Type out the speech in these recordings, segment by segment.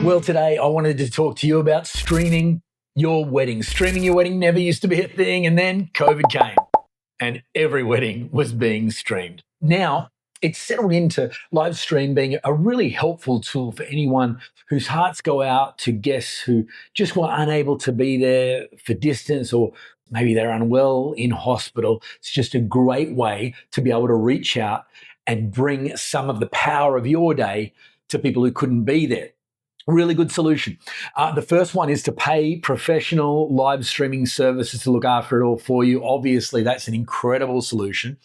Well, today I wanted to talk to you about streaming your wedding. Streaming your wedding never used to be a thing, and then COVID came and every wedding was being streamed. Now, it's settled into live stream being a really helpful tool for anyone whose hearts go out to guests who just were unable to be there for distance, or maybe they're unwell in hospital. It's just a great way to be able to reach out and bring some of the power of your day to people who couldn't be there. Really good solution. The first one is to pay professional live streaming services to look after it all for you. Obviously, that's an incredible solution,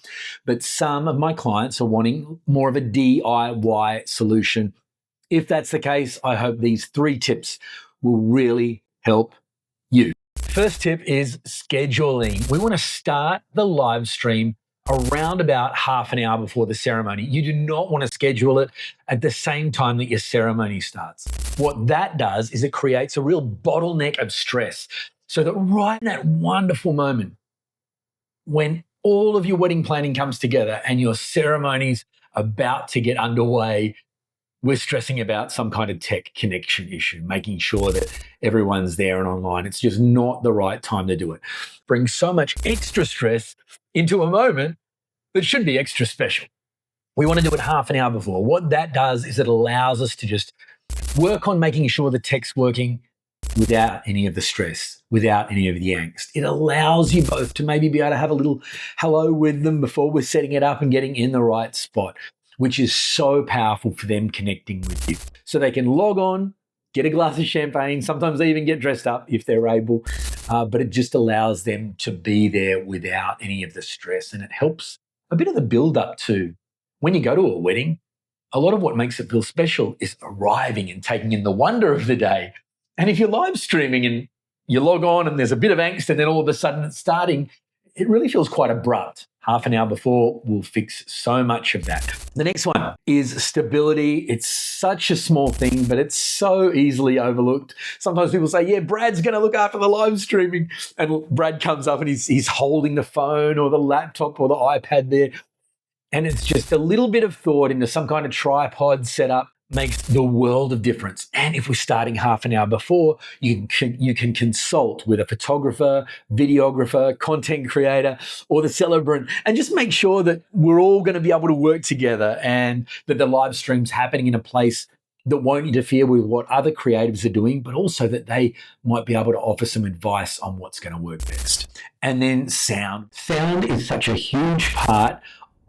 but some of my clients are wanting more of a DIY solution. If that's the case, I hope these 3 tips will really help you. First tip is scheduling. We want to start the live stream around about half an hour before the ceremony. You do not want to schedule it at the same time that your ceremony starts. What that does is it creates a real bottleneck of stress, so that right in that wonderful moment when all of your wedding planning comes together and your ceremony's about to get underway, we're stressing about some kind of tech connection issue, making sure that everyone's there and online. It's just not the right time to do it. Brings so much extra stress into a moment that should be extra special. We want to do it half an hour before. What that does is it allows us to just work on making sure the tech's working without any of the stress, without any of the angst. It allows you both to maybe be able to have a little hello with them before we're setting it up and getting in the right spot, which is so powerful for them connecting with you. So they can log on, get a glass of champagne, sometimes they even get dressed up if they're able, but it just allows them to be there without any of the stress. And it helps a bit of the build up too. When you go to a wedding, a lot of what makes it feel special is arriving and taking in the wonder of the day. And if you're live streaming and you log on and there's a bit of angst and then all of a sudden it's starting, it really feels quite abrupt. Half an hour before will fix so much of that. The next one is stability. It's such a small thing, but it's so easily overlooked. Sometimes people say, yeah, Brad's going to look after the live streaming. And Brad comes up and he's holding the phone or the laptop or the iPad there. And it's just a little bit of thought into some kind of tripod setup makes the world of difference. And if we're starting half an hour before, you can consult with a photographer, videographer, content creator, or the celebrant, and just make sure that we're all going to be able to work together and that the live stream's happening in a place that won't interfere with what other creatives are doing, but also that they might be able to offer some advice on what's going to work best. And then sound. Sound is such a huge part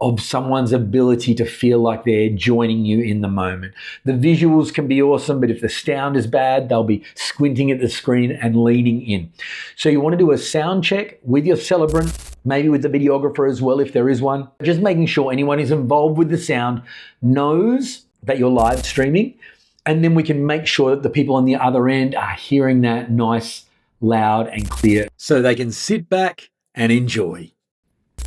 of someone's ability to feel like they're joining you in the moment. The visuals can be awesome, but if the sound is bad, they'll be squinting at the screen and leaning in. So you want to do a sound check with your celebrant, maybe with the videographer as well if there is one. Just making sure anyone who's involved with the sound knows that you're live streaming, and then we can make sure that the people on the other end are hearing that nice, loud and clear so they can sit back and enjoy.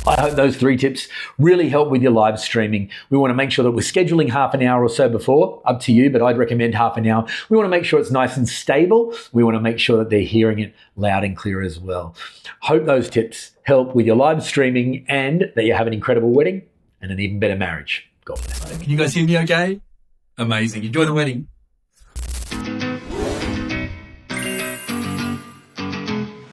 I hope those 3 tips really help with your live streaming. We want to make sure that we're scheduling half an hour or so before, up to you, but I'd recommend half an hour. We want to make sure it's nice and stable. We want to make sure that they're hearing it loud and clear as well. Hope those tips help with your live streaming and that you have an incredible wedding and an even better marriage. God bless. Can you guys hear me okay? Amazing. Enjoy the wedding.